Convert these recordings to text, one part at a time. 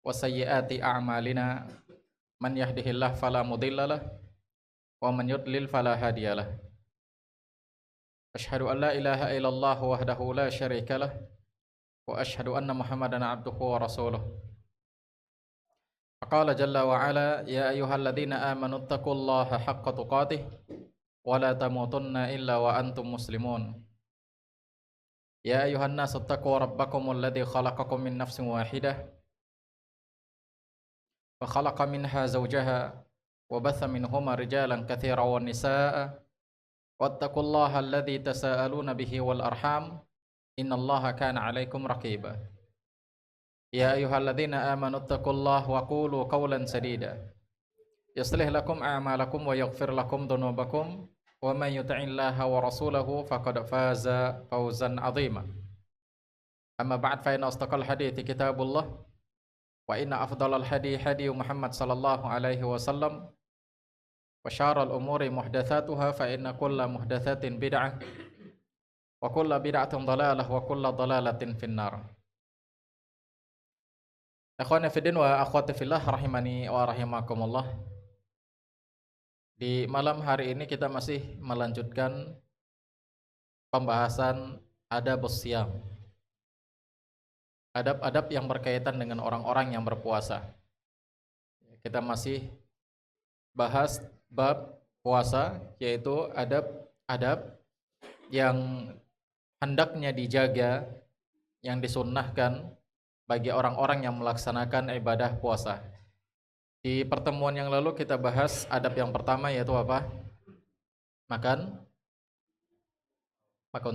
وسيئات أعمالنا من يهده الله فلا مضل له ومن يضلل فلا هادي له أشهد أن لا إله إلا الله وحده لا شريك له وأشهد أن محمدا عبده ورسوله فقال جل وعلا يا أيها الذين آمنوا اتقوا الله حق تقاته ولا تموتن إلا وأنتم مسلمون يا أيها الناس اتقوا ربكم الذي خلقكم من نفس واحدة وخلق منها زوجها وبث منهما رجالا كثيرا والنساء واتقوا الله الذي تساءلون به والأرحام إن الله كان عليكم رقيبا يا أيها الذين آمنوا اتقوا الله وقولوا قولا سديدا يصلح لكم أعمالكم ويغفر لكم ذنوبكم ومن يطع الله ورسوله فقد فاز فوزا عظيما أما بعد فإن أصدق الحديث كتاب الله وإن أفضل الهدي هدي محمد صلى الله عليه وسلم وشر الأمور محدثاتها فإن كل محدثة بدعة وكل بدعة ضلالة وكل ضلالة في النار. Ikhwani fiddin wa akhwati fillah rahimani wa rahimakumullah. Di malam hari ini kita masih melanjutkan pembahasan adabus siyam. Adab-adab yang berkaitan dengan orang-orang yang berpuasa. Kita masih bahas bab puasa, yaitu adab-adab yang hendaknya dijaga, yang disunnahkan bagi orang-orang yang melaksanakan ibadah puasa. Di pertemuan yang lalu kita bahas adab yang pertama, yaitu apa? Makan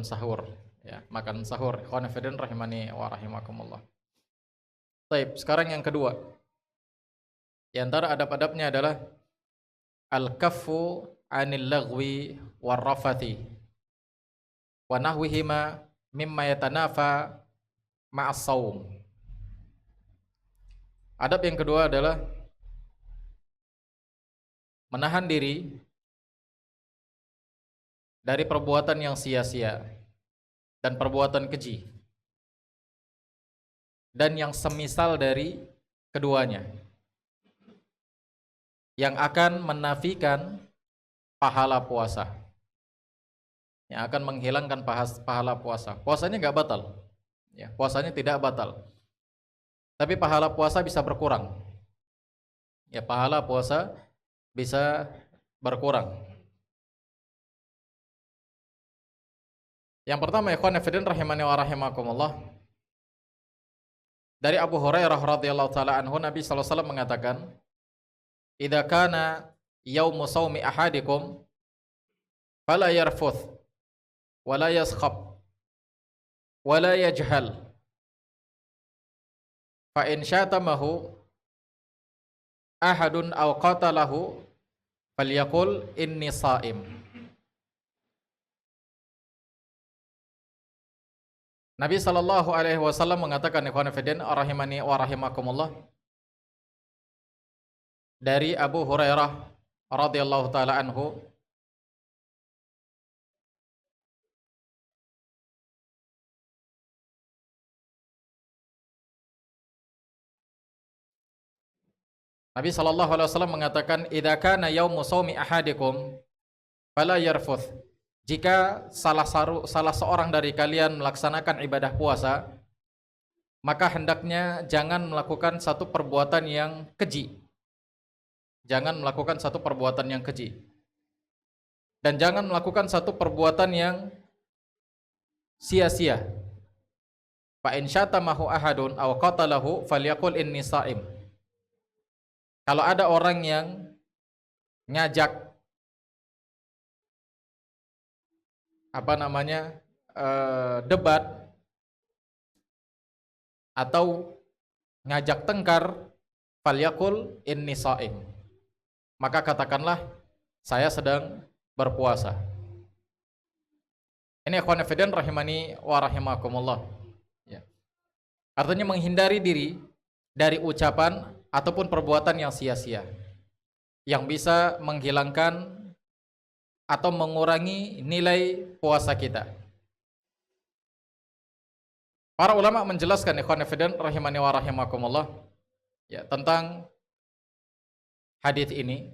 sahur. Ya, makan sahur. Ikhwan fillah rahimani wa rahimakumullah. Baik, sekarang yang kedua. Di antara adab-adabnya adalah al-kaffu 'anil lagwi war rafathi wa nahwihima mimma yatanafa ma'as shaum. Adab yang kedua adalah menahan diri dari perbuatan yang sia-sia dan perbuatan keji dan yang semisal dari keduanya yang akan menafikan pahala puasa, yang akan menghilangkan pahala puasa. Puasanya nggak batal, ya, puasanya tidak batal, tapi pahala puasa bisa berkurang. Ya, pahala puasa bisa berkurang. Yang pertama, ikhwan fillah rahimani wa rahimakumullah, dari Abu Hurairah radhiyallahu taala anhu, Nabi sallallahu alaihi wasallam mengatakan, "Idza kana yaumu shaumi ahadikum fala yarfuth wa la yaskhab wa la yajhal fa in syatamahu ahadun aw qatalahu falyaqul inni shaim." Nabi sallallahu alaihi wasallam mengatakan, ikhwan fillah rahimani wa rahimakumullah, dari Abu Hurairah radhiyallahu taala anhu, Nabi sallallahu alaihi wasallam mengatakan, "Idza kana yaumu shaumi ahadikum fala yarfuth." Jika salah seorang dari kalian melaksanakan ibadah puasa, maka hendaknya jangan melakukan satu perbuatan yang keji. Jangan melakukan satu perbuatan yang keji. Dan jangan melakukan satu perbuatan yang sia-sia. Fa in syatamahu ahadun aw qatalahu falyaqul inni shaim. Kalau ada orang yang ngajak debat atau ngajak tengkar, falyaqul inni shaim, maka katakanlah saya sedang berpuasa. Ini ikhwan fillah rahimani wa rahimakumullah, ya. Artinya menghindari diri dari ucapan ataupun perbuatan yang sia-sia yang bisa menghilangkan atau mengurangi nilai puasa kita. Para ulama menjelaskan, ikhwan fillah rahimani wa rahimakumullah, ya tentang hadis ini.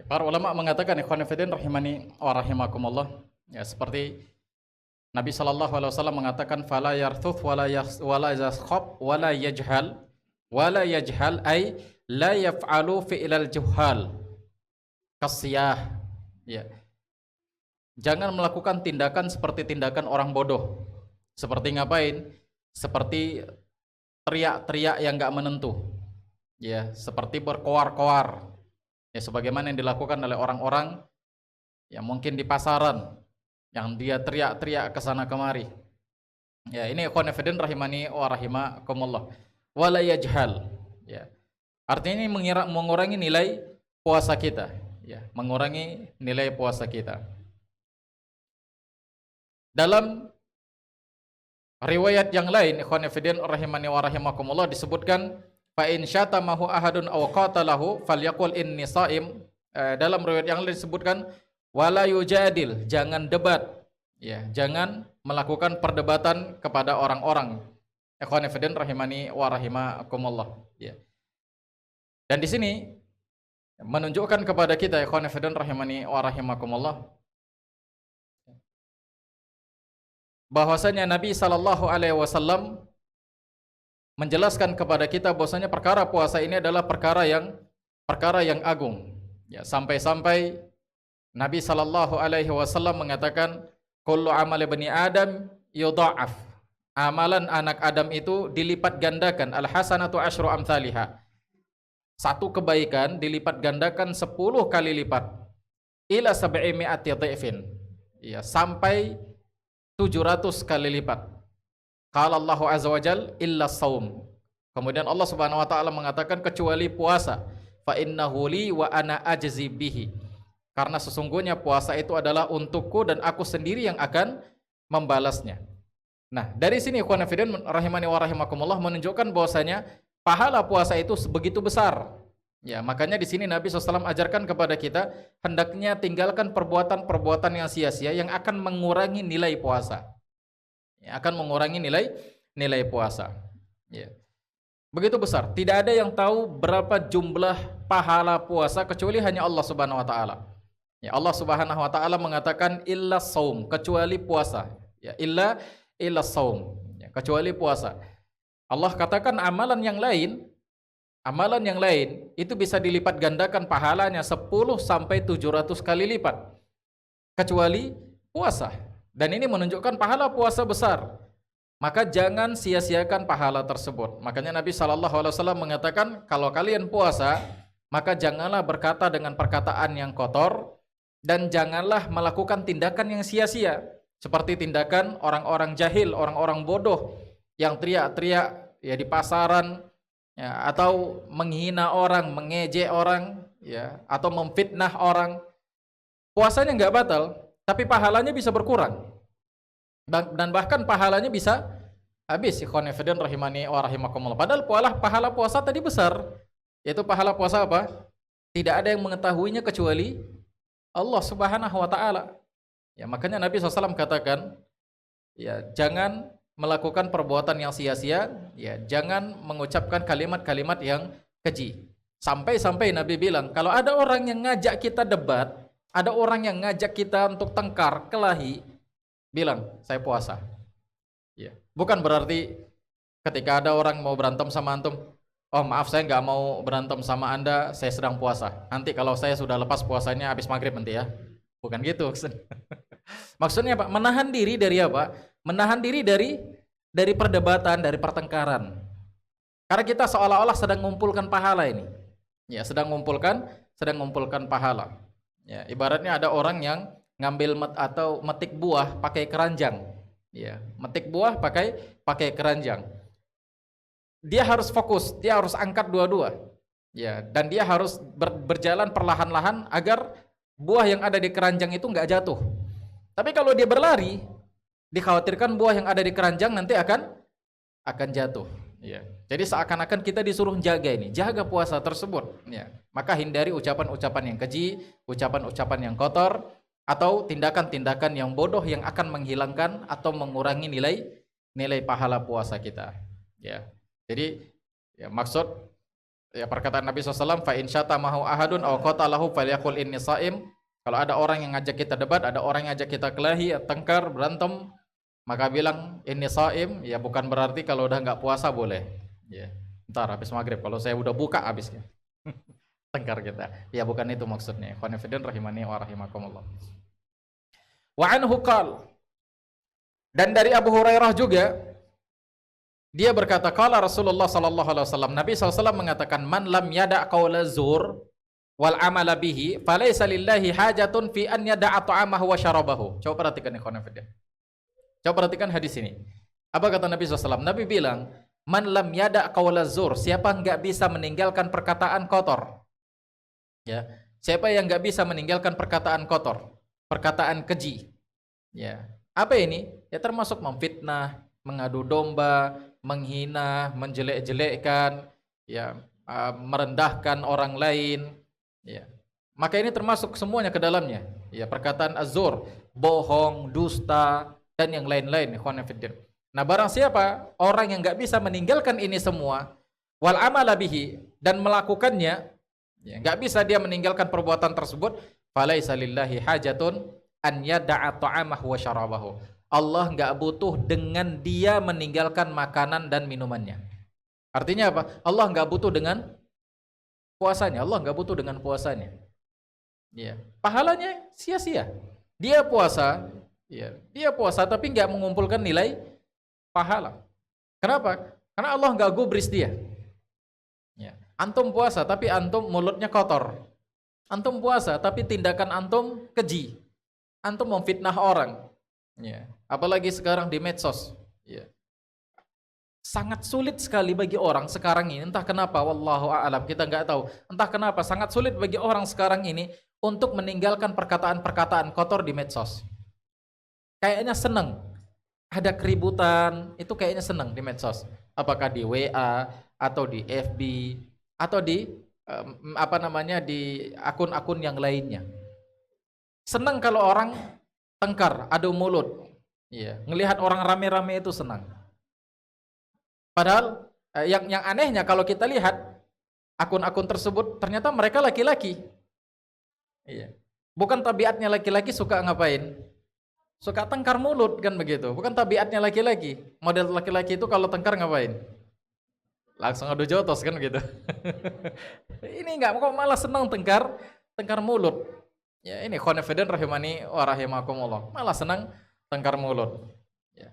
Para ulama mengatakan, ikhwan fillah rahimani wa rahimakumullah, ya seperti Nabi sallallahu alaihi wasallam mengatakan, fala yarthuf wala yaskhab wala yajhal ay la yaf'alu fi'lal juhal kasiyah, ya. Jangan melakukan tindakan seperti tindakan orang bodoh. Seperti ngapain? Seperti teriak-teriak yang enggak menentu. Ya, seperti berkoar-koar. Ya, sebagaimana yang dilakukan oleh orang-orang yang mungkin di pasaran, yang dia teriak-teriak ke sana kemari. Ya, ini ikhwan fillah rahimani wa rahimakumullah. Wala yajhal. Ya. Artinya ini mengurangi nilai puasa kita, ya, mengurangi nilai puasa kita. Dalam riwayat yang lain, ikhwan fillah rahimani wa rahimakumullah, disebutkan fa in syatamahu ahadun aw qatalahu falyaqul inni shaim. Dalam riwayat yang lain disebutkan wala yujadil, jangan debat, ya, jangan melakukan perdebatan kepada orang-orang. Ikhwan fillah rahimani wa rahimakumullah, ya. Dan di sini menunjukkan kepada kita, ikhwan fillah rahimani wa rahimakumullah, bahwasanya Nabi sallallahu alaihi wasallam menjelaskan kepada kita bahwasanya perkara puasa ini adalah perkara yang agung. Ya, sampai-sampai Nabi sallallahu alaihi wasallam mengatakan, kullu amal bani Adam yudha'af. Amalan anak Adam itu dilipat gandakan, al hasanatu asyru amsalihha. Satu kebaikan dilipat gandakan 10 kali lipat. Ila sab'i mi'ati dhifin. Ya, sampai 700 kali lipat. Qala Allah azza wajal illa saum. Kemudian Allah Subhanahu wa taala mengatakan kecuali puasa. Fa innahu li wa ana ajzi bihi. Karena sesungguhnya puasa itu adalah untukku dan aku sendiri yang akan membalasnya. Nah, dari sini ikhwan fillah rahimani wa rahimakumullah menunjukkan bahwasanya pahala puasa itu begitu besar. Ya, makanya di sini Nabi SAW ajarkan kepada kita hendaknya tinggalkan perbuatan-perbuatan yang sia-sia yang akan mengurangi nilai puasa. Ya, akan mengurangi nilai puasa. Ya. Begitu besar. Tidak ada yang tahu berapa jumlah pahala puasa kecuali hanya Allah Subhanahu wa taala. Ya, Allah Subhanahu wa taala mengatakan illa saum, kecuali puasa. Ya, illa saum, ya, kecuali puasa. Allah katakan amalan yang lain itu bisa dilipat gandakan pahalanya 10 sampai 700 kali lipat kecuali puasa. Dan ini menunjukkan pahala puasa besar. maka jangan sia-siakan pahala tersebut. Makanya Nabi SAW mengatakan, kalau kalian puasa, maka janganlah berkata dengan perkataan yang kotor, dan janganlah melakukan tindakan yang sia-sia, seperti tindakan orang-orang jahil, orang-orang bodoh, yang teriak-teriak ya di pasaran, ya, atau menghina orang, mengejek orang, ya, atau memfitnah orang. Puasanya nggak batal, tapi pahalanya bisa berkurang. Dan bahkan pahalanya bisa habis. Ikhwan fillah rahimani wa rahimakumullah. Padahal pahala puasa tadi besar. Yaitu pahala puasa apa? Tidak ada yang mengetahuinya kecuali Allah Subhanahu wa taala. Ya, makanya Nabi SAW katakan, ya, jangan melakukan perbuatan yang sia-sia, ya, jangan mengucapkan kalimat-kalimat yang keji. Sampai-sampai Nabi bilang, kalau ada orang yang ngajak kita debat, ada orang yang ngajak kita untuk tengkar, kelahi, bilang, saya puasa. Ya. Bukan berarti ketika ada orang mau berantem sama antum, oh maaf saya nggak mau berantem sama anda, saya sedang puasa. Nanti kalau saya sudah lepas puasanya habis maghrib nanti ya. Bukan gitu. Maksudnya apa? Menahan diri dari apa? Menahan diri dari perdebatan, dari pertengkaran. Karena kita seolah-olah sedang mengumpulkan pahala ini. Ya, sedang mengumpulkan pahala. Ya, ibaratnya ada orang yang ngambil atau metik buah pakai keranjang, ya, metik buah pakai keranjang. Dia harus fokus, dia harus angkat dua-dua, ya, dan dia harus berjalan perlahan-lahan agar buah yang ada di keranjang itu nggak jatuh. Tapi kalau dia berlari, dikhawatirkan buah yang ada di keranjang nanti akan jatuh. Ya. Jadi seakan-akan kita disuruh jaga puasa tersebut. Ya. Maka hindari ucapan-ucapan yang keji, ucapan-ucapan yang kotor, atau tindakan-tindakan yang bodoh yang akan menghilangkan atau mengurangi nilai pahala puasa kita. Ya. Jadi ya, maksud ya perkataan Nabi SAW, fa in syatamahu ahadun aw qatalahu falyaqul inni shaim. Kalau ada orang yang ngajak kita debat, ada orang yang ngajak kita kelahi, tengkar, berantem, maka bilang inni shaim, ya bukan berarti kalau udah nggak puasa boleh. Ya. Ntar habis maghrib kalau saya udah buka habisnya. Tengkar kita. Ya bukan itu maksudnya. Khonifidin rahimani wa rahimakumullah. Wa anhu qala, dan dari Abu Hurairah juga dia berkata, qala Rasulullah sallallahu alaihi wasallam, Nabi SAW mengatakan, man lam yada' qaula zur wal amala bihi falaysa lillahi hajatun fi an yada'a ta'amahu wa syarabahu. Coba perhatikan ikhwan fillah. Coba perhatikan hadis ini. Apa kata Nabi SAW? Nabi bilang, man lam yada' qaula zur, siapa enggak bisa meninggalkan perkataan kotor. Ya, siapa yang enggak bisa meninggalkan perkataan kotor, perkataan keji. Ya, apa ini? Ya termasuk memfitnah, mengadu domba, menghina, menjelek-jelekkan, ya, merendahkan orang lain. Ya, maka ini termasuk semuanya ke dalamnya. Ya, perkataan az-zur, bohong, dusta, dan yang lain-lain. Nah, barang siapa orang yang nggak bisa meninggalkan ini semua, wal amala bihi, dan melakukannya, ya, nggak bisa dia meninggalkan perbuatan tersebut, falaisa lillahi hajatun an yada'a ta'amahu wa syarabahu. Allah nggak butuh dengan dia meninggalkan makanan dan minumannya. Artinya apa? Allah nggak butuh dengan puasanya. Allah nggak butuh dengan puasanya. Ya, pahalanya sia-sia. Dia puasa, ya, dia puasa tapi nggak mengumpulkan nilai pahala. Kenapa? Karena Allah nggak gubris dia. Ya. Antum puasa tapi antum mulutnya kotor. Antum puasa tapi tindakan antum keji. Antum memfitnah orang. Ya. Apalagi sekarang di medsos. Ya. Sangat sulit sekali bagi orang sekarang ini, entah kenapa, wallahu a'lam, kita nggak tahu. Entah kenapa sangat sulit bagi orang sekarang ini untuk meninggalkan perkataan-perkataan kotor di medsos. Kayaknya seneng. Ada keributan, itu kayaknya seneng di medsos. Apakah di WA atau di FB atau di di akun-akun yang lainnya. Senang kalau orang tengkar, adu mulut. Iya, ngelihat orang rame-rame itu senang. Padahal yang anehnya kalau kita lihat akun-akun tersebut ternyata mereka laki-laki. Iya. Bukan tabiatnya laki-laki suka ngapain? Suka tengkar mulut kan begitu. Bukan tabiatnya laki-laki. Model laki-laki itu kalau tengkar ngapain? Langsung adu jotos kan gitu. Ini enggak, kok malah senang tengkar mulut. Ya, ini khonifidin rahimani wa rahimakumullah. Malah senang tengkar mulut. Ya.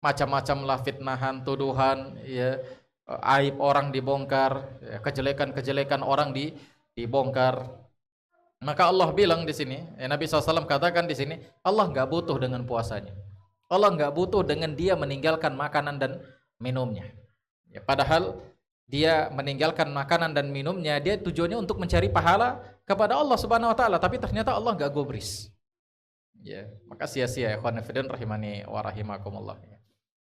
macam-macam lah fitnahan, tuduhan, ya, aib orang dibongkar, ya, kejelekan-kejelekan orang dibongkar. Maka Allah bilang di sini, Nabi SAW katakan di sini, Allah nggak butuh dengan puasanya. Allah nggak butuh dengan dia meninggalkan makanan dan minumnya. Ya, padahal dia meninggalkan makanan dan minumnya, dia tujuannya untuk mencari pahala kepada Allah Subhanahu Wa Taala. Tapi ternyata Allah nggak gubris. Ya, maka sia-sia, ikhwan fillah rahimani wa rahimakumullah.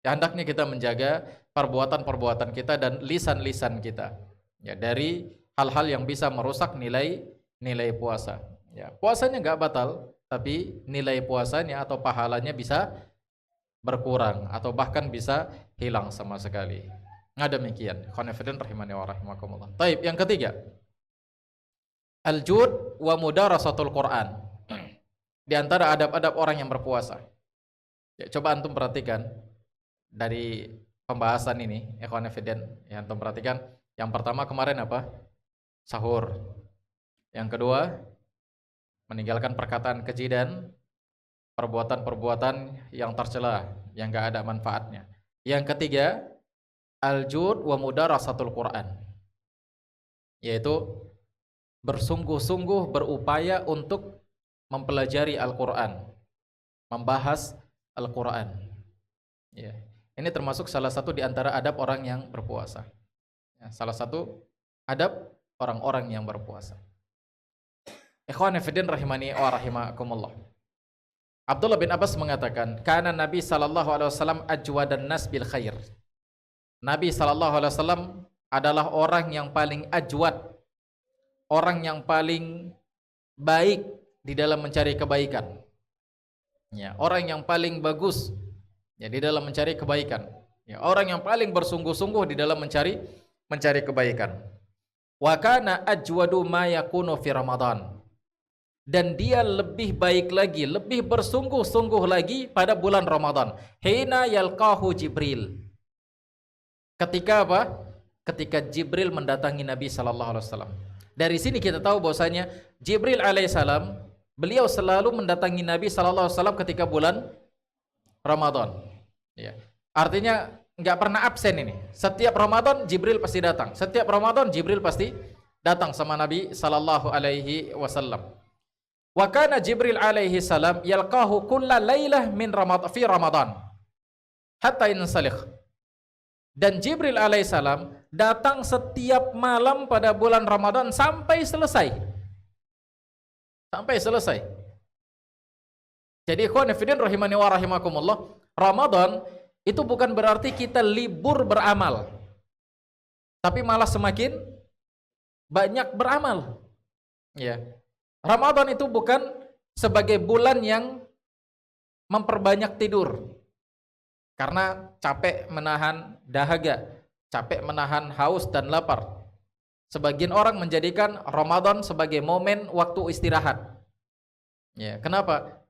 Ya, hendaknya kita menjaga perbuatan-perbuatan kita dan lisan-lisan kita, ya, dari hal-hal yang bisa merusak nilai puasa. Ya, puasanya nggak batal, tapi nilai puasanya atau pahalanya bisa berkurang atau bahkan bisa hilang sama sekali. Nah, demikian. Khonifidin rahimani wa rahimakumullah. Taib, yang ketiga, al-jud wa mudarasatul Quran. Di antara adab-adab orang yang berpuasa. Ya, coba antum perhatikan dari pembahasan ini, khonifidin, yang antum perhatikan. Yang pertama kemarin apa? Sahur. Yang kedua, meninggalkan perkataan keji dan perbuatan-perbuatan yang tercela, yang enggak ada manfaatnya. Yang ketiga, al-jud wa mudarasatul Quran, yaitu bersungguh-sungguh berupaya untuk mempelajari Al-Quran, membahas Al-Quran. Ya. Ini termasuk salah satu di antara adab orang yang berpuasa. Ya, salah satu adab orang-orang yang berpuasa. Ikhwan fillah rahimani wa rahimakumullah. Abdullah bin Abbas mengatakan, "Kana Nabi sallallahu alaihi wasallam ajwadan nas bil khair." Nabi sallallahu alaihi wasallam adalah orang yang paling ajwad, orang yang paling baik di dalam mencari kebaikan. Ya, orang yang paling bagus ya di dalam mencari kebaikan. Ya, orang yang paling bersungguh-sungguh di dalam mencari kebaikan. Wa kana ajwadu ma yakunu fi Ramadan. Dan dia lebih baik lagi, lebih bersungguh-sungguh lagi pada bulan Ramadan. Hina yalqahu Jibril. Ketika apa? Ketika Jibril mendatangi Nabi sallallahu alaihi wasallam. Dari sini kita tahu bahwasanya Jibril alaihissalam, beliau selalu mendatangi Nabi sallallahu alaihi wasallam ketika bulan Ramadan. Ya. Artinya nggak pernah absen ini. Setiap Ramadan Jibril pasti datang. Setiap Ramadan Jibril pasti datang sama Nabi sallallahu alaihi wasallam. Wa kana Jibril alaihi salam yalqahu kulla lailah min Ramadan hatta yansalikh. Dan Jibril alaihi salam datang setiap malam pada bulan Ramadan sampai selesai. Sampai selesai. Jadi ikhwan fillah rahimani wa rahimakumullah, Ramadan itu bukan berarti kita libur beramal, tapi malah semakin banyak beramal. Ya. Ramadan itu bukan sebagai bulan yang memperbanyak tidur. Karena capek menahan dahaga, capek menahan haus dan lapar. Sebagian orang menjadikan Ramadan sebagai momen waktu istirahat. Ya, kenapa?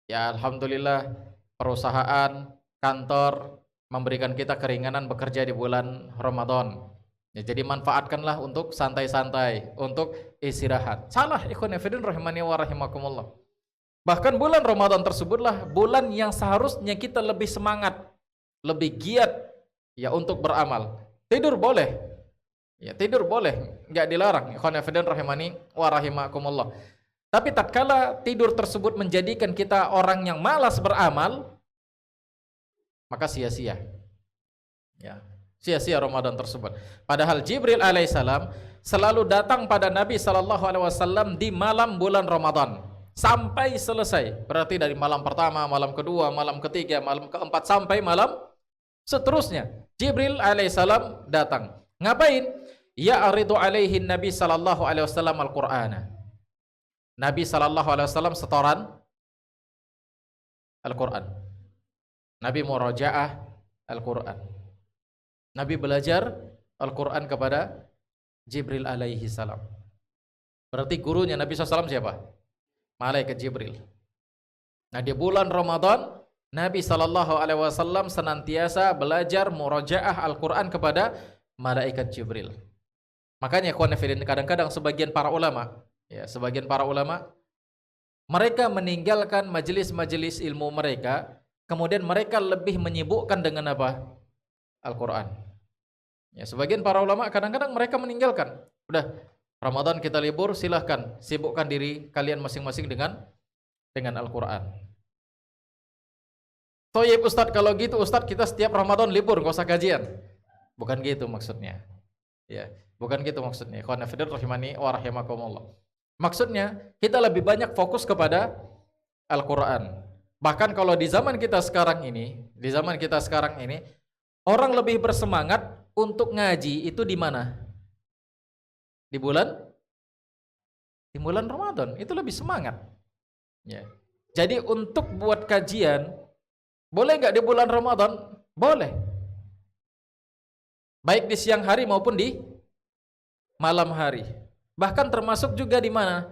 Ya, alhamdulillah perusahaan, kantor memberikan kita keringanan bekerja di bulan Ramadan. Ya, jadi manfaatkanlah untuk santai-santai, untuk istirahat. Salah, ikhwan fillah rahimani wa rahimakumullah. Bahkan bulan Ramadan tersebutlah bulan yang seharusnya kita lebih semangat, lebih giat ya untuk beramal. Tidur boleh. Ya, tidur boleh, enggak dilarang. Ikhwan fillah rahimani wa rahimakumullah. Tapi tatkala tidur tersebut menjadikan kita orang yang malas beramal, maka sia-sia. Ya. Sia-sia Ramadan tersebut. Padahal Jibril alaihissalam selalu datang pada Nabi sallallahu alaihi wasallam di malam bulan Ramadan sampai selesai. Berarti dari malam pertama, malam kedua, malam ketiga, malam keempat sampai malam seterusnya. Jibril alaihissalam datang. Ngapain? Ya aridu alaihi Nabi sallallahu alaihi wasallam Al-Qur'ana. Nabi sallallahu alaihi wasallam setoran Al-Qur'an. Nabi murajaah Al-Qur'an. Nabi belajar Al-Quran kepada Jibril alaihi salam. Berarti gurunya Nabi SAW siapa? Malaikat Jibril. Nah, di bulan Ramadan Nabi SAW senantiasa belajar murajaah Al-Quran kepada malaikat Jibril. Makanya kadang-kadang sebagian para ulama, mereka meninggalkan majelis-majelis ilmu mereka kemudian mereka lebih menyibukkan dengan apa? Al-Quran. Ya, sebagian para ulama kadang-kadang mereka meninggalkan. Udah, Ramadan kita libur, silahkan sibukkan diri kalian masing-masing dengan Al-Quran. Toyib Ustadz, kalau gitu Ustadz kita setiap Ramadan libur, nggak usah kajian. Bukan gitu maksudnya. Ya, bukan gitu maksudnya. Ikhwan fillah rahimani wa rahimakumullah. Maksudnya kita lebih banyak fokus kepada Al-Quran. Bahkan kalau di zaman kita sekarang ini, orang lebih bersemangat untuk ngaji itu di mana? Di bulan Ramadan itu lebih semangat. Ya. Jadi untuk buat kajian boleh nggak di bulan Ramadan? Boleh. Baik di siang hari maupun di malam hari. Bahkan termasuk juga di mana?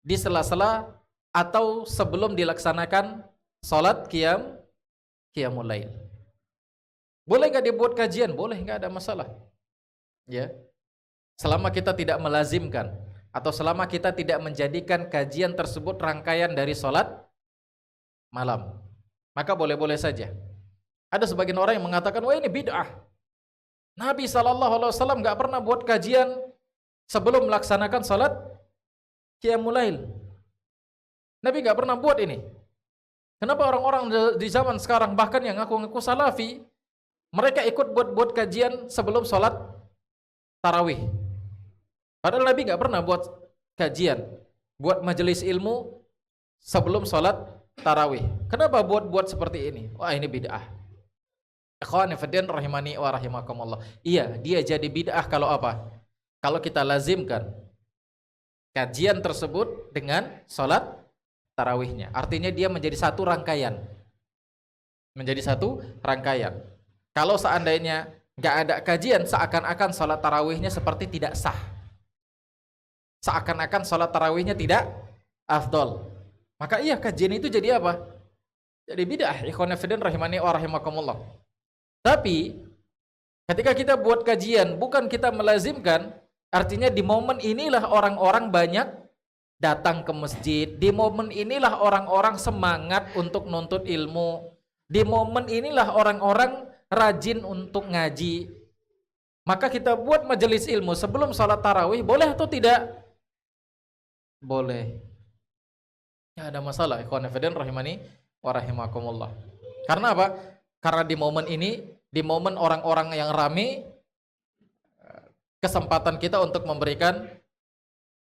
Di sela-sela atau sebelum dilaksanakan salat qiyamul lail. Boleh nggak dibuat kajian? Boleh, nggak ada masalah. Ya. Selama kita tidak melazimkan atau selama kita tidak menjadikan kajian tersebut rangkaian dari salat malam, maka boleh-boleh saja. Ada sebagian orang yang mengatakan, wah ini bid'ah. Nabi SAW nggak pernah buat kajian sebelum melaksanakan salat qiyamul lail. Nabi nggak pernah buat ini. Kenapa orang-orang di zaman sekarang bahkan yang ngaku-ngaku salafi, mereka ikut buat kajian sebelum salat tarawih? Padahal Nabi nggak pernah buat kajian, buat majelis ilmu sebelum salat tarawih. Kenapa buat seperti ini? Wah ini bid'ah. Ikhwani fiddin rahimani wa rahimakumullah. Iya, dia jadi bid'ah kalau apa? Kalau kita lazimkan kajian tersebut dengan salat tarawihnya. Artinya dia menjadi satu rangkaian. Kalau seandainya nggak ada kajian, seakan-akan salat tarawihnya seperti tidak sah. Seakan-akan salat tarawihnya tidak afdol. Maka iya, kajian itu jadi apa? Jadi bid'ah. Ikhwan fillah rahimani wa rahimakumullah. Tapi ketika kita buat kajian bukan kita melazimkan, artinya di momen inilah orang-orang banyak datang ke masjid. Di momen inilah orang-orang semangat untuk nuntut ilmu. Di momen inilah orang-orang rajin untuk ngaji. Maka kita buat majelis ilmu sebelum salat tarawih, boleh atau tidak? Boleh. Ya ada masalah. Ikhwan fillah rahimani wa rahimakumullah. Karena apa? Karena di momen ini, di momen orang-orang yang ramai, kesempatan kita untuk memberikan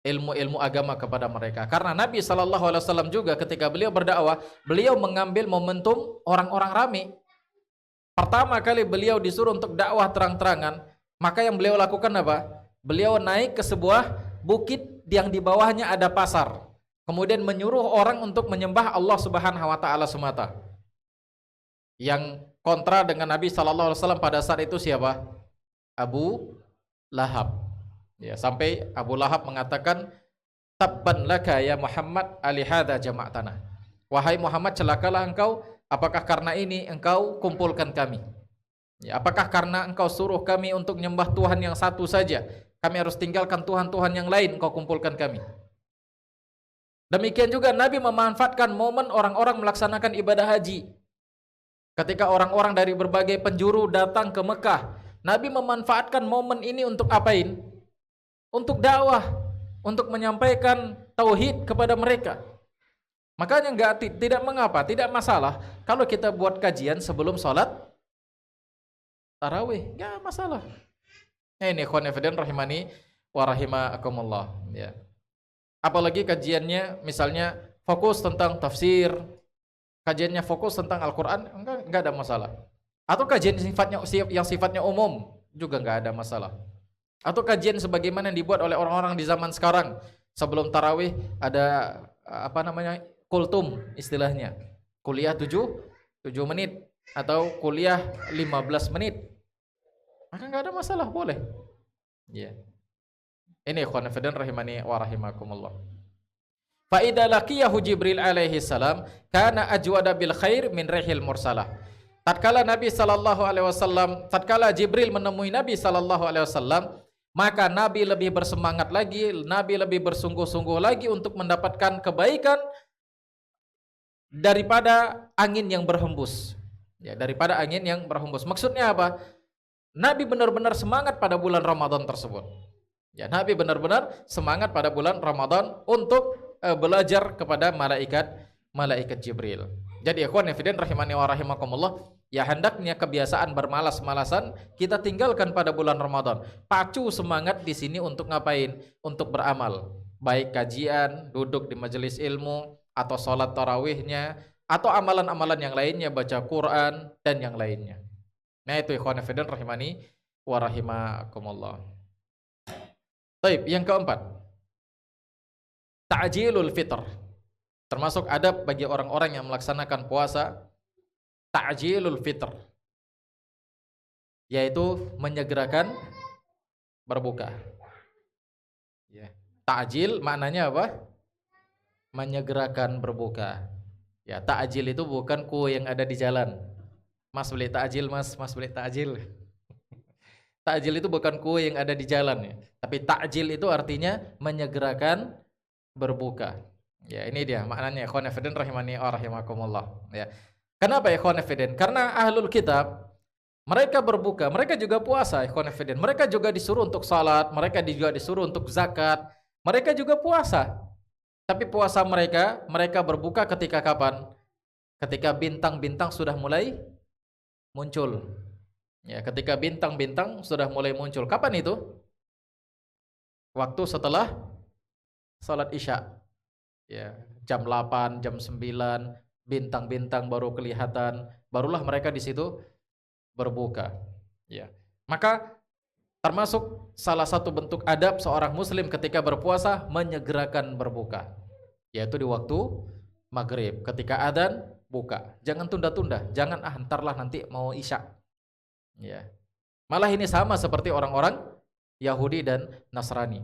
ilmu-ilmu agama kepada mereka. Karena Nabi SAW juga ketika beliau berdakwah, beliau mengambil momentum orang-orang ramai. Pertama kali beliau disuruh untuk dakwah terang-terangan, maka yang beliau lakukan apa? Beliau naik ke sebuah bukit yang di bawahnya ada pasar. Kemudian menyuruh orang untuk menyembah Allah Subhanahu wa taala semata. Yang kontra dengan Nabi SAW pada saat itu siapa? Abu Lahab. Ya, sampai Abu Lahab mengatakan, tabban laka ya Muhammad alihada jama'tana. Wahai Muhammad, celakalah engkau, apakah karena ini engkau kumpulkan kami? Ya, apakah karena engkau suruh kami untuk menyembah Tuhan yang satu saja, kami harus tinggalkan Tuhan-Tuhan yang lain, engkau kumpulkan kami? Demikian juga Nabi memanfaatkan momen orang-orang melaksanakan ibadah haji. Ketika orang-orang dari berbagai penjuru datang ke Mekah, Nabi memanfaatkan momen ini untuk apain? Untuk dakwah, untuk menyampaikan tauhid kepada mereka. Makanya tidak mengapa, tidak masalah kalau kita buat kajian sebelum sholat tarawih, nggak masalah. Ini ikhwan fillah rahimani wa rahimakumullah. Ya. Apalagi kajiannya misalnya fokus tentang tafsir, kajiannya fokus tentang Al-Quran, enggak ada masalah. Atau kajian yang sifatnya umum juga enggak ada masalah. Atau kajian sebagaimana yang dibuat oleh orang-orang di zaman sekarang, sebelum tarawih ada kultum istilahnya, kuliah 7 menit atau kuliah 15 menit, maka enggak ada masalah, boleh. Ya. Ini ikhwan fillah rahimani wa rahimakumullah. Fa idza laqiyahu Jibril alaihi salam kana ajwada bil khair min rihil mursalah. Tatkala Jibril menemui Nabi sallallahu alaihi wasallam, maka Nabi lebih bersemangat lagi, Nabi lebih bersungguh-sungguh lagi untuk mendapatkan kebaikan daripada angin yang berhembus. Ya, daripada angin yang berhembus. Maksudnya apa? Nabi benar-benar semangat pada bulan Ramadan tersebut. Ya, Nabi benar-benar semangat pada bulan Ramadan untuk belajar kepada malaikat Jibril. Jadi ikhwan fillah rahimani wa rahimakumullah, ya hendaknya kebiasaan bermalas-malasan kita tinggalkan pada bulan Ramadan. Pacu semangat di sini untuk ngapain? Untuk beramal. Baik kajian, duduk di majelis ilmu, atau sholat tarawihnya, atau amalan-amalan yang lainnya, baca Quran dan yang lainnya. Nah itu ikhwan fillah rahimani wa rahimakumullah. Baik, yang keempat, ta'jilul fitr. Termasuk adab bagi orang-orang yang melaksanakan puasa, ta'jilul fitr, yaitu menyegerakan berbuka. Ya. Ta'jil maknanya apa? Menyegerakan berbuka. Ya, ta'jil itu bukan kue yang ada di jalan. Mas beli ta'jil, mas beli ta'jil. Ta'jil itu bukan kue yang ada di jalan ya. Tapi ta'jil itu artinya menyegerakan berbuka. Ya, ini dia maknanya ikhwan fillah rahimani wa rahimakumullah ya. Kenapa ikhwan fillah? Karena ahlul kitab mereka berbuka, mereka juga puasa ikhwan fillah. Mereka juga disuruh untuk salat, mereka juga disuruh untuk zakat, mereka juga puasa. Tapi puasa mereka berbuka ketika kapan? Ketika bintang-bintang sudah mulai muncul. Ya, ketika bintang-bintang sudah mulai muncul. Kapan itu? Waktu setelah salat Isya. Ya, jam 8, jam 9, bintang-bintang baru kelihatan, barulah mereka di situ berbuka. Ya. Maka termasuk salah satu bentuk adab seorang muslim ketika berpuasa menyegerakan berbuka, yaitu di waktu maghrib ketika adzan buka. Jangan tunda-tunda, jangan entarlah nanti mau Isya. Ya. Malah ini sama seperti orang-orang Yahudi dan Nasrani.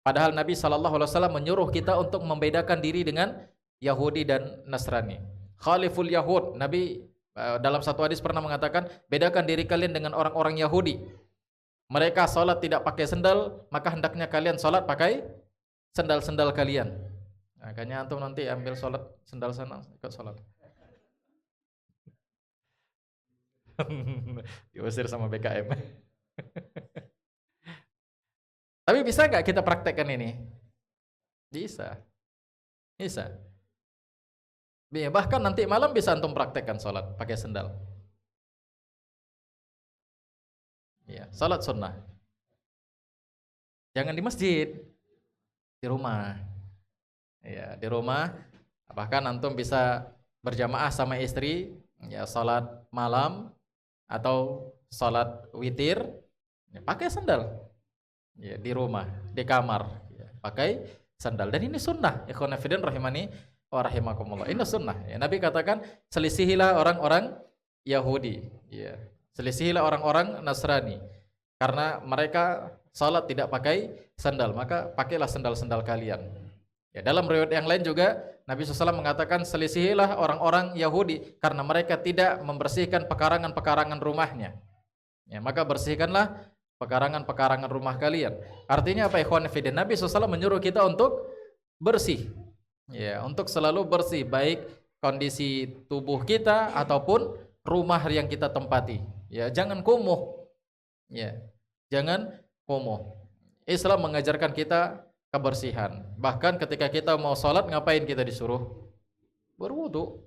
Padahal Nabi SAW menyuruh kita untuk membedakan diri dengan Yahudi dan Nasrani. Khaliful Yahud. Nabi dalam satu hadis pernah mengatakan, bedakan diri kalian dengan orang-orang Yahudi. Mereka salat tidak pakai sendal, maka hendaknya kalian salat pakai sendal-sendal kalian. Makanya antum nanti ambil salat sendal sana, ikut salat. Diusir sama BKM. Tapi bisa nggak kita praktekkan ini? Bisa. Bisa. Bahkan nanti malam bisa antum praktekkan salat pakai sendal. Ya, salat sunnah. Jangan di masjid, di rumah. Ya, di rumah. Bahkan antum bisa berjamaah sama istri, ya salat malam atau salat witir, ya, pakai sandal. Ya, di rumah, di kamar, ya, pakai sandal. Dan ini sunnah. Ikhwan fillah rahimani wa rahimakumullah. Ini sunnah. Ya, Nabi katakan, selisihilah orang-orang Yahudi. Ya. Selisihilah orang-orang Nasrani. Karena mereka salat tidak pakai sandal, maka pakailah sandal-sandal kalian. Ya, dalam riwayat yang lain juga Nabi SAW mengatakan, selisihilah orang-orang Yahudi karena mereka tidak membersihkan pekarangan-pekarangan rumahnya. Ya, maka bersihkanlah pekarangan-pekarangan rumah kalian. Artinya apa ikhwan fillah? Nabi SAW menyuruh kita untuk bersih. Ya, untuk selalu bersih, baik kondisi tubuh kita ataupun rumah yang kita tempati. Ya, jangan kumuh. Ya, jangan kumuh. Islam mengajarkan kita kebersihan. Bahkan ketika kita mau sholat, ngapain kita disuruh? Berwudu.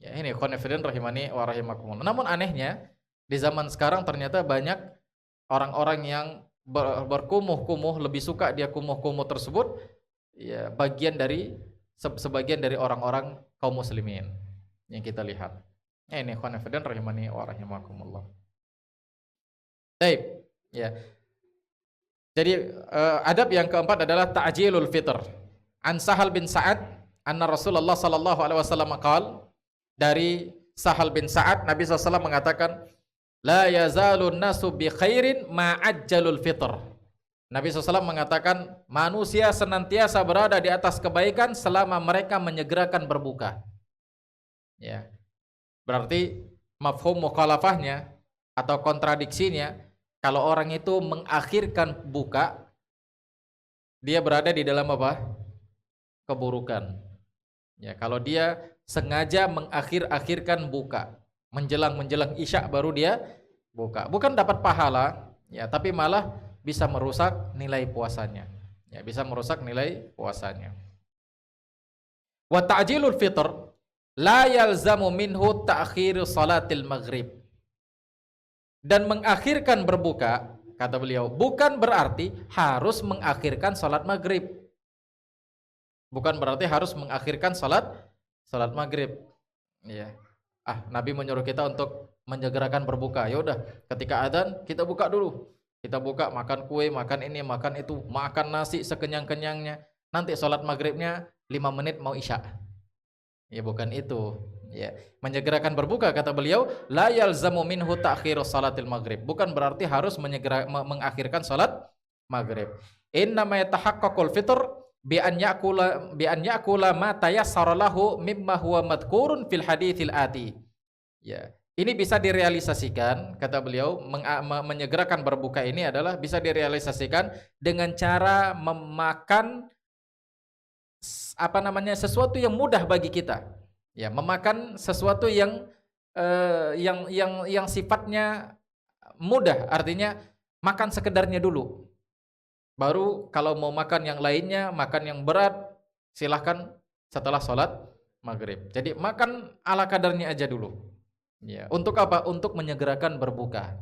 Ya, ini ikhwan fillah rahimani wa rahimakumullah. Namun anehnya di zaman sekarang ternyata banyak orang-orang yang berkumuh-kumuh, lebih suka dia kumuh-kumuh tersebut, ya sebagian dari orang-orang kaum muslimin yang kita lihat. Ya, ini ikhwan fillah rahimani wa rahimakumullah. Baik, ya. Jadi adab yang keempat adalah ta'jilul fitr. An Sahal bin Sa'ad anna Rasulullah sallallahu alaihi wasallam qaal, dari Sahal bin Sa'ad Nabi SAW mengatakan, la yazalun nasu bi khairin ma ajjalul fitr. Nabi SAW mengatakan, manusia senantiasa berada di atas kebaikan selama mereka menyegerakan berbuka. Ya. Berarti mafhum mukhalafahnya atau kontradiksinya, kalau orang itu mengakhirkan buka, dia berada di dalam apa? Keburukan. Ya, kalau dia sengaja mengakhir-akhirkan buka. Menjelang Isya baru dia buka. Bukan dapat pahala, ya, tapi malah bisa merusak nilai puasanya. Ya, bisa merusak nilai puasanya. Wa ta'jilul fitr la yalzamu minhu ta'khir salatil maghrib. Dan mengakhirkan berbuka, kata beliau, bukan berarti harus mengakhirkan salat maghrib. Bukan berarti harus mengakhirkan salat maghrib. Ya. Nabi menyuruh kita untuk menyegerakan berbuka. Ya udah, ketika adzan kita buka dulu. Kita buka, makan kue, makan ini, makan itu, makan nasi sekenyang-kenyangnya. Nanti salat maghribnya 5 menit mau isya. Ya bukan itu. Ya, menyegerakan berbuka, kata beliau, la yalzamu minhu ta'khirus salatil maghrib. Bukan berarti harus mengakhirkan salat maghrib. Innama yatahaqqaqul fitr bi an ya'kula ma tayassara lahu mimma huwa madhkurun fil haditsil ati. Ya, ini bisa direalisasikan, kata beliau, menyegerakan berbuka ini adalah bisa direalisasikan dengan cara memakan sesuatu yang mudah bagi kita. Ya, memakan sesuatu yang sifatnya mudah, artinya makan sekedarnya dulu. Baru kalau mau makan yang lainnya, makan yang berat, silahkan setelah sholat maghrib. Jadi makan ala kadarnya aja dulu. Ya, untuk apa? Untuk menyegerakan berbuka.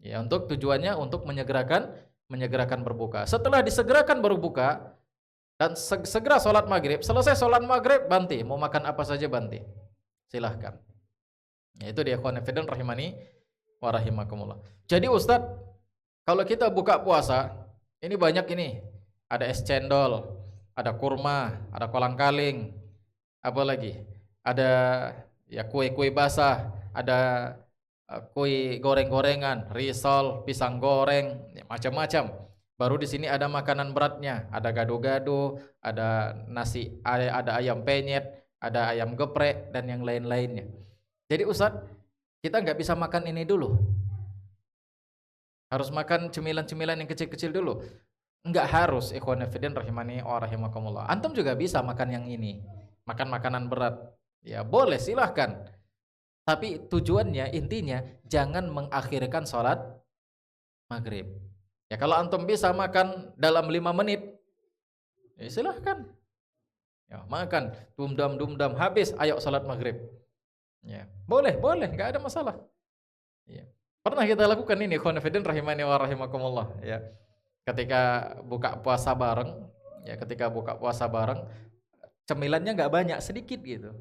Ya, untuk tujuannya untuk menyegerakan berbuka. Setelah disegerakan berbuka dan segera sholat maghrib, selesai sholat maghrib, banti, mau makan apa saja banti, silahkan. Ya, itu dia ikhwan fillah rahimani wa rahimakumullah. Jadi Ustadz, kalau kita buka puasa, ini banyak ini, ada es cendol, ada kurma, ada kolang-kaling, apa lagi, ada ya kue-kue basah, ada kue goreng-gorengan, risol, pisang goreng, ya, macam-macam. Baru di sini ada makanan beratnya, ada gado-gado, ada nasi, ada ayam penyet, ada ayam geprek dan yang lain-lainnya. Jadi Ustadz, kita nggak bisa makan ini dulu. Harus makan cemilan-cemilan yang kecil-kecil dulu. Nggak harus, ikhwan fillah rahimani wa rahimakumullah. Antum juga bisa makan yang ini, makan makanan berat. Ya boleh, silahkan. Tapi tujuannya, intinya jangan mengakhirkan sholat maghrib. Ya kalau antum bisa makan dalam 5 menit, ya silahkan. Ya, makan, dumdam habis, ayo salat maghrib. Ya, boleh, nggak ada masalah. Ya. Pernah kita lakukan ini, ikhwan fillah rahimani wa rahimakumullah. Ya. Ketika buka puasa bareng, cemilannya nggak banyak, sedikit gitu.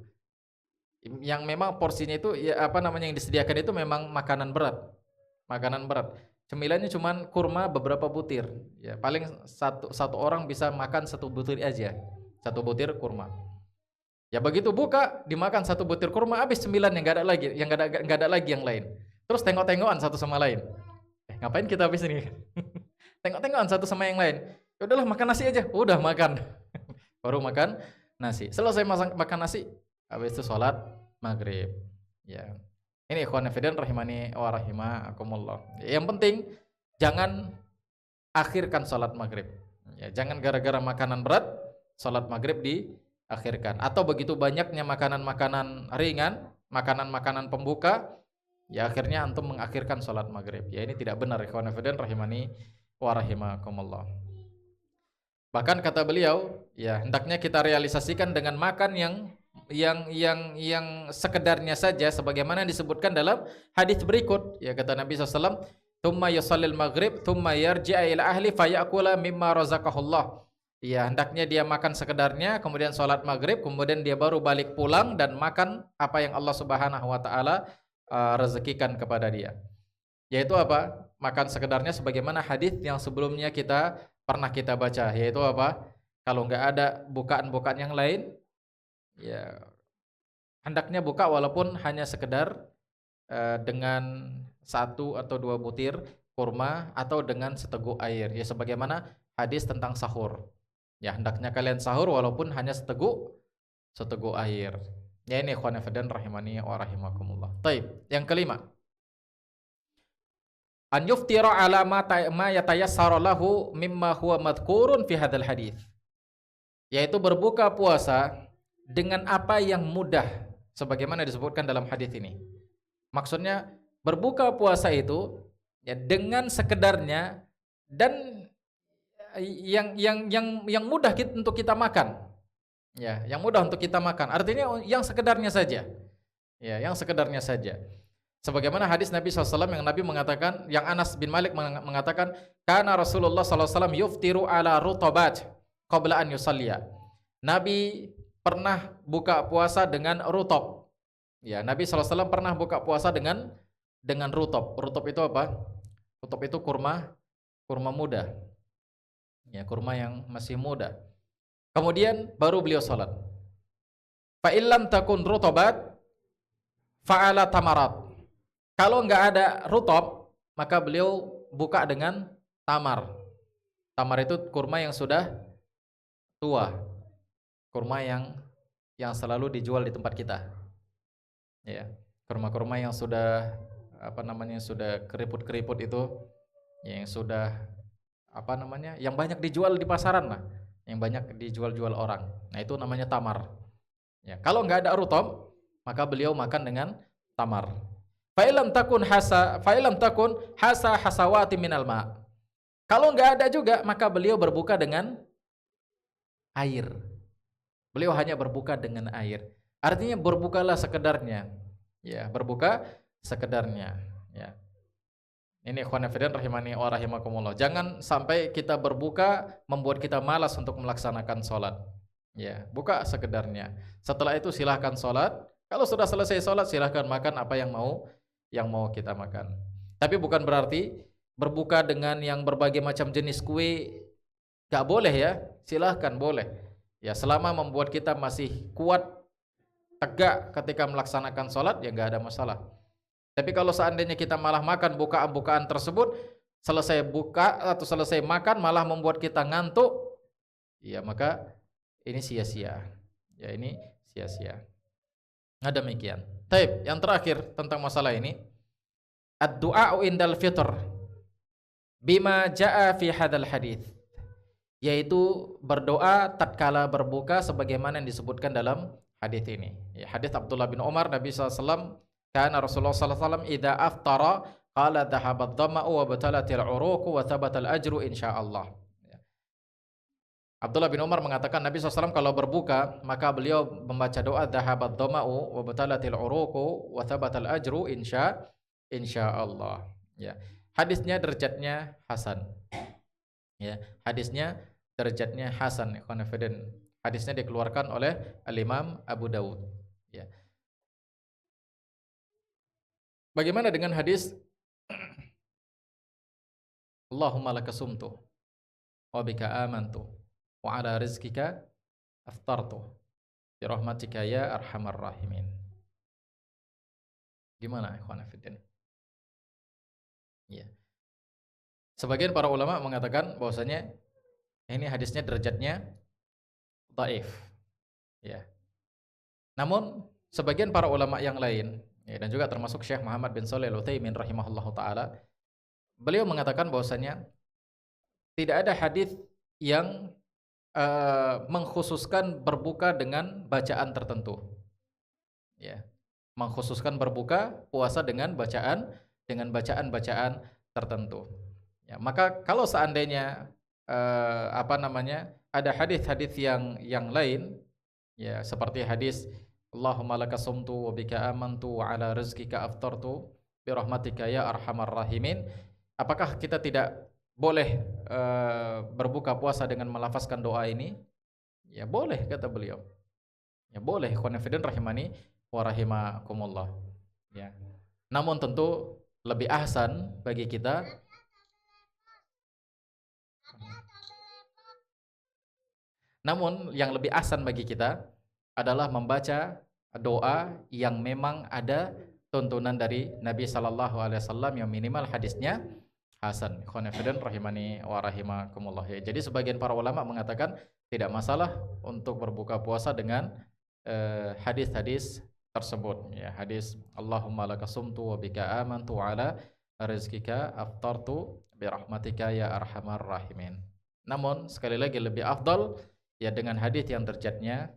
Yang memang porsinya itu, ya yang disediakan itu memang makanan berat. Cemilannya cuman kurma beberapa butir. Ya, paling satu orang bisa makan 1 butir aja. 1 butir kurma. Ya begitu buka, dimakan 1 butir kurma, habis cemilannya, nggak ada lagi yang lain. Terus tengok-tengokan satu sama lain. Ngapain kita habis ini? Tengok-tengokan satu sama yang lain. Ya udahlah, makan nasi aja. Udah makan. Baru makan nasi. Selesai makan nasi, habis itu sholat maghrib. Ya. Ini ikhwan fillah rahimani wa rahimakumullah. Yang penting jangan akhirkan salat maghrib. Ya, jangan gara-gara makanan berat salat maghrib diakhirkan. Atau begitu banyaknya makanan-makanan ringan, makanan-makanan pembuka, ya akhirnya antum mengakhirkan salat maghrib. Ya ini tidak benar, ikhwan fillah rahimani wa rahimakumullah. Bahkan kata beliau, ya hendaknya kita realisasikan dengan makan yang sekedarnya saja, sebagaimana disebutkan dalam hadis berikut. Ya kata Nabi SAW, "Tsumma yusallil maghrib, tsumma yarji'a ila ahli fayakula mimma razaqahullah." Ya hendaknya dia makan sekedarnya, kemudian sholat maghrib, kemudian dia baru balik pulang dan makan apa yang Allah Subhanahu Wa Taala rezekikan kepada dia. Yaitu apa? Makan sekedarnya, sebagaimana hadis yang sebelumnya pernah kita baca, yaitu apa? Kalau nggak ada bukaan-bukaan yang lain, ya hendaknya buka walaupun hanya sekedar dengan 1 atau 2 butir kurma atau dengan seteguk air. Ya sebagaimana hadis tentang sahur. Ya hendaknya kalian sahur walaupun hanya seteguk air. Ya ini ikhwan fillah rahimani wa rahimakumullah. Baik, yang kelima. An yuftira ala ma yatayassara lahu mimma huwa madhkurun fi hadzal hadis. Yaitu berbuka puasa dengan apa yang mudah sebagaimana disebutkan dalam hadis ini. Maksudnya berbuka puasa itu ya dengan sekedarnya dan yang mudah untuk kita makan. Ya, yang mudah untuk kita makan. Artinya yang sekedarnya saja. Ya, yang sekedarnya saja. Sebagaimana hadis Nabi SAW yang Nabi mengatakan, yang Anas bin Malik mengatakan, karena Rasulullah SAW yuftiru ala rutabat qabla an yusalliya. Nabi pernah buka puasa dengan rutab. Ya, Nabi SAW pernah buka puasa dengan rutab. Rutab itu apa? Rutab itu kurma muda. Ya, kurma yang masih muda. Kemudian baru beliau salat. Fa illam takun rutabat fa'ala tamarat. Kalau enggak ada rutab, maka beliau buka dengan tamar. Tamar itu kurma yang sudah tua. Kurma yang selalu dijual di tempat kita. Ya, kurma-kurma yang sudah sudah keriput-keriput itu, yang sudah yang banyak dijual di pasaran lah, yang banyak dijual-jual orang. Nah, itu namanya tamar. Ya, kalau enggak ada rutab, maka beliau makan dengan tamar. Fa illam takun hasa hasawati minal ma. Kalau enggak ada juga, maka beliau berbuka dengan air. Beliau hanya berbuka dengan air. Artinya berbukalah sekedarnya. Ya, berbuka sekedarnya, ya. Ini ikhwan fillah rahimani wa rahimakumullah. Jangan sampai kita berbuka membuat kita malas untuk melaksanakan sholat. Ya, buka sekedarnya. Setelah itu silahkan sholat. Kalau sudah selesai sholat, silahkan makan apa yang mau kita makan. Tapi bukan berarti berbuka dengan yang berbagai macam jenis kue gak boleh ya. Silahkan boleh. Ya, selama membuat kita masih kuat, tegak ketika melaksanakan sholat, ya gak ada masalah. Tapi kalau seandainya kita malah makan bukaan-bukaan tersebut, selesai buka atau selesai makan malah membuat kita ngantuk, ya maka ini sia-sia. Ya, ini sia-sia. Nah, demikian. Taib, yang terakhir tentang masalah ini, ad-du'a'u indal fitr bima ja'a fi hadzal hadits, yaitu berdoa tatkala berbuka sebagaimana yang disebutkan dalam hadis ini. Ya, hadis Abdullah bin Umar, Nabi SAW, karena Rasulullah SAW idza aftara qala dhahabat dhama'u wa batalatil uruqu wa thabatal ajru insyaallah. Abdullah bin Umar mengatakan Nabi SAW kalau berbuka maka beliau membaca doa dhahabat dhama'u wa batalatil uruqu wa thabatal ajru insyaallah. Ya. Hadisnya derajatnya hasan. Ya, hadisnya derajatnya hasan. Hadisnya dikeluarkan oleh Al-Imam Abu Dawud. Ya. Bagaimana dengan hadis Allahumma laka sumtu wa bika amantu wa ala rizkika aftartu bi rahmatika ya arhamar rahimin. Gimana ikhwan fillah? Ya. Sebagian para ulama mengatakan bahwasanya ini hadisnya derajatnya dhaif. Ya. Namun sebagian para ulama yang lain, ya, dan juga termasuk Syekh Muhammad bin Shalih Al-Utsaimin rahimahullahu taala, beliau mengatakan bahwasanya tidak ada hadis yang mengkhususkan berbuka dengan bacaan tertentu. Ya, mengkhususkan berbuka puasa dengan bacaan-bacaan tertentu. Ya, maka kalau seandainya ada hadis-hadis yang lain, ya, seperti hadis Allahumma laka sumtu wa bika amantu wa ala rizkika aftartu bi rahmatika ya arhamar rahimin, apakah kita tidak boleh berbuka puasa dengan melafazkan doa ini? Ya boleh, kata beliau. Ya boleh, ikhwan fillah rahimani wa rahimakumullah. Ya. Namun tentu lebih ahsan bagi kita yang lebih ahsan bagi kita adalah membaca doa yang memang ada tuntunan dari Nabi sallallahu alaihi wasallam yang minimal hadisnya hasan. Khonafidin rahimani wa rahimakumullah. Ya, jadi sebagian para ulama mengatakan tidak masalah untuk berbuka puasa dengan hadis-hadis tersebut. Ya, hadis Allahumma laka sumtu wa bika amantu wa ala rizkika aftartu bi rahmatika ya arhamar rahimin. Namun sekali lagi lebih afdal ya dengan hadis yang derajatnya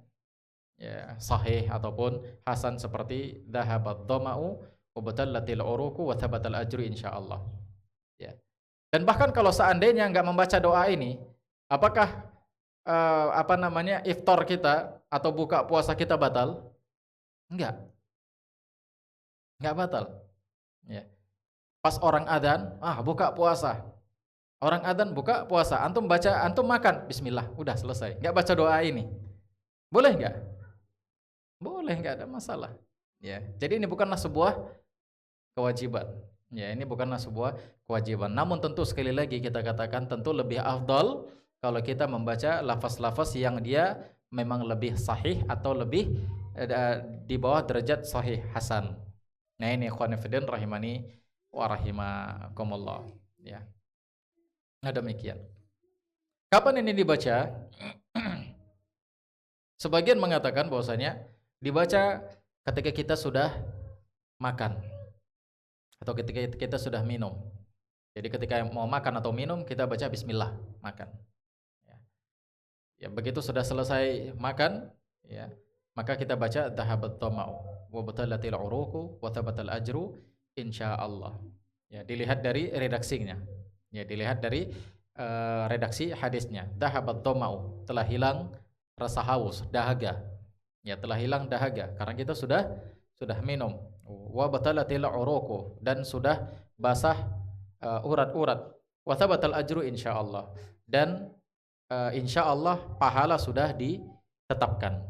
ya, sahih ataupun hasan seperti dhahabat dhama'u wa batallatil uruqu wa thabatal ajru insyaallah. Ya. Dan bahkan kalau seandainya nggak membaca doa ini, apakah iftar kita atau buka puasa kita batal? Enggak, enggak batal. Ya. Pas orang adzan, buka puasa. Orang adzan buka puasa, antum makan, bismillah, udah selesai. Enggak baca doa ini. Boleh enggak? Boleh, enggak ada masalah. Ya. Jadi ini bukanlah sebuah kewajiban. Ya, ini bukanlah sebuah kewajiban. Namun tentu sekali lagi kita katakan tentu lebih afdal kalau kita membaca lafaz-lafaz yang dia memang lebih sahih atau lebih di bawah derajat sahih hasan. Nah, ini ikhwan fillah rahimani wa rahimakumullah. Ya. Nah, demikian. Kapan ini dibaca? Sebagian mengatakan bahwasanya dibaca ketika kita sudah makan atau ketika kita sudah minum. Jadi ketika mau makan atau minum kita baca bismillah, makan. Ya, ya begitu sudah selesai makan, ya, maka kita baca dhahabat dhama'u wa batalatil uruqu wa thabatal ajru insyaallah. Ya, dilihat dari redaksinya. Ya, dilihat dari redaksi hadisnya. Dhahabat dhama'u, telah hilang rasa haus, dahaga. Ya, telah hilang dahaga karena kita sudah minum. Wa batalatil uruqu, dan sudah basah urat-urat. Wa thabatal ajru insyaallah, dan insyaallah pahala sudah ditetapkan.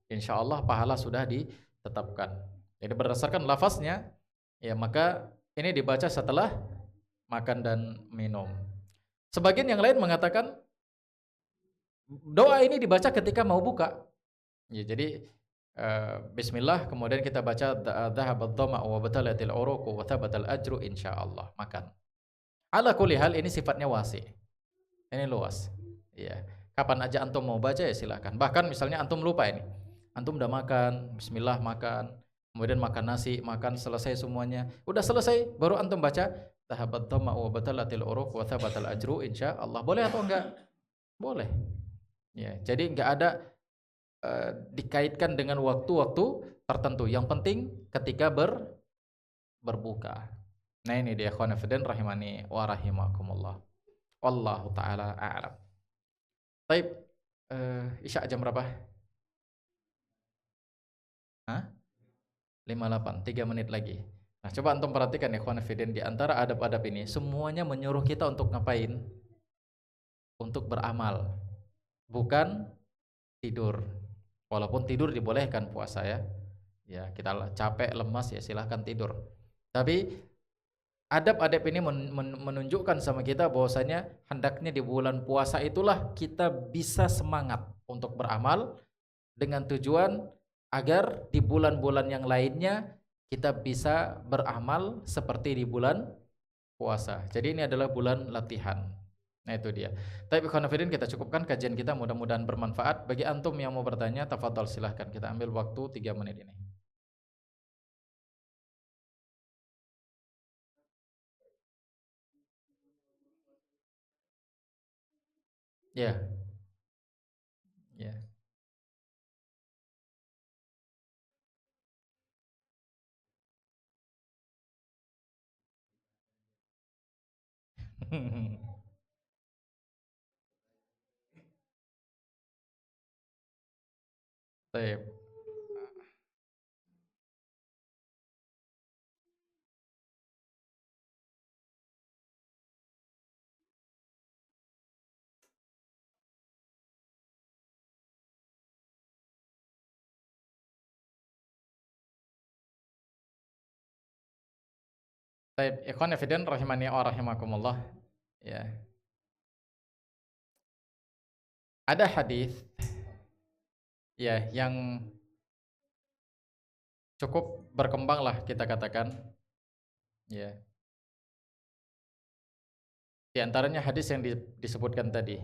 Insyaallah pahala sudah ditetapkan. Jadi berdasarkan lafaznya, ya maka ini dibaca setelah makan dan minum. Sebagian yang lain mengatakan doa ini dibaca ketika mau buka. Ya, jadi bismillah kemudian kita baca dhahabat dhama'u wa batalatil uruqu wa thabatal ajru insyaallah, makan. Ala kulli hal ini sifatnya wasi. Ini luas. Ya. Kapan aja antum mau baca ya silakan. Bahkan misalnya antum lupa ini. Antum udah makan, bismillah makan, kemudian makan nasi, makan selesai semuanya. Udah selesai baru antum baca dhahabat dhama'u wa batalatil uruqu wa thabatal ajru insyaallah. Boleh atau enggak? Boleh. Ya, jadi enggak ada dikaitkan dengan waktu-waktu tertentu. Yang penting ketika berbuka. Nah, ini dia ikhwan fillah rahimani wa rahimakumullah. Wallahu taala a'lam. Baik, Isya jam berapa? Hah? 58, 3 menit lagi. Nah, coba antum perhatikan ya ikhwan fillah, di antara adab-adab ini semuanya menyuruh kita untuk ngapain? Untuk beramal, bukan tidur. Walaupun tidur dibolehkan puasa ya. Ya, kita capek, lemas ya silahkan tidur. Tapi adab-adab ini menunjukkan sama kita bahwasanya hendaknya di bulan puasa itulah kita bisa semangat untuk beramal dengan tujuan agar di bulan-bulan yang lainnya kita bisa beramal seperti di bulan puasa. Jadi ini adalah bulan latihan. Nah, itu dia. Tapi khonafidin, kita cukupkan kajian kita, mudah-mudahan bermanfaat. Bagi antum yang mau bertanya, tafadhol silahkan. Kita ambil waktu 3 menit ini. Ya, ya. Baik. Baik, ikhwan fillah rahimani wa rahimakumullah. Ya. Ada hadis ya yang cukup berkembang lah kita katakan. Ya. Di antaranya hadis yang disebutkan tadi.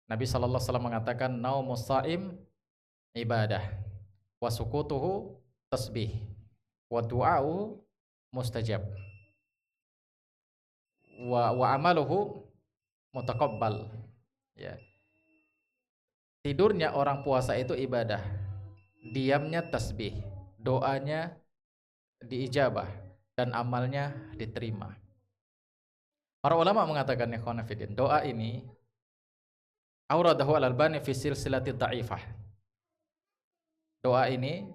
Nabi sallallahu alaihi wasallam mengatakan naumus shaim ibadah wa sukutuhu tasbih wa du'a'u mustajab wa amaluhu mutaqabbal. Ya. Tidurnya orang puasa itu ibadah, diamnya tasbih, doanya diijabah, dan amalnya diterima. Para ulama mengatakan ya khonafidin, doa ini auradahu al-Albani fi silsilati dha'ifah. Doa ini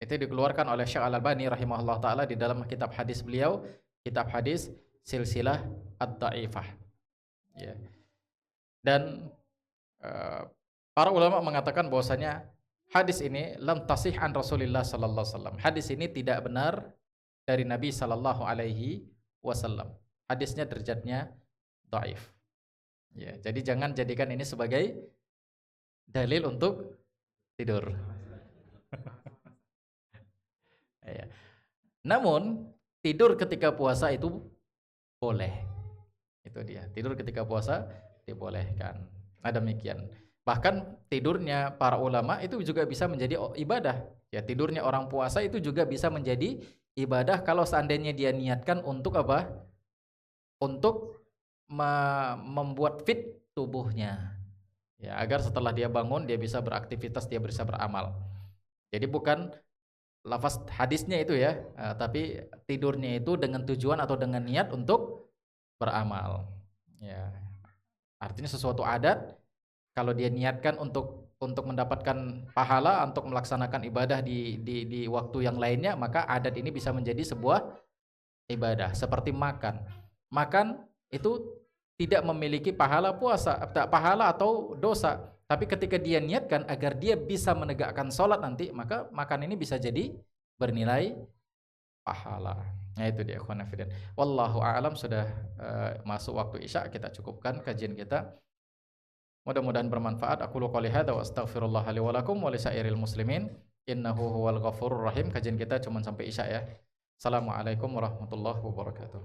itu dikeluarkan oleh Syekh Al-Albani rahimahullah taala di dalam kitab hadis beliau, kitab hadis silsilah ad-dha'ifah. Ya. Dan para ulama mengatakan bahwasanya hadis ini lam tasih an Rasulillah sallallahu alaihi wasallam. Hadis ini tidak benar dari Nabi sallallahu alaihi wasallam. Hadisnya derajatnya dhaif. Ya, jadi jangan jadikan ini sebagai dalil untuk tidur. Ya. Namun tidur ketika puasa itu boleh. Itu dia. Tidur ketika puasa dibolehkan. Nah, demikian. Bahkan tidurnya para ulama itu juga bisa menjadi ibadah. Ya, tidurnya orang puasa itu juga bisa menjadi ibadah kalau seandainya dia niatkan untuk apa? Untuk membuat fit tubuhnya. Ya, agar setelah dia bangun dia bisa beraktivitas, dia bisa beramal. Jadi bukan lafaz hadisnya itu ya, tapi tidurnya itu dengan tujuan atau dengan niat untuk beramal. Ya. Artinya sesuatu adat kalau dia niatkan untuk mendapatkan pahala untuk melaksanakan ibadah di waktu yang lainnya, maka adat ini bisa menjadi sebuah ibadah. Seperti makan. Makan itu tidak memiliki pahala puasa, pahala atau dosa. Tapi ketika dia niatkan agar dia bisa menegakkan sholat nanti, maka makan ini bisa jadi bernilai pahala. Nah itu dia ikhwan fillah. Wallahu a'lam. Sudah masuk waktu Isya, kita cukupkan kajian kita. Mudah-mudahan bermanfaat. Aku qouli hadza wa astaghfirullah li wa lakum wa lisairil muslimin. Innahu huwal ghafurur rahim. Kajian kita cuma sampai Isya ya. Assalamualaikum warahmatullahi wabarakatuh.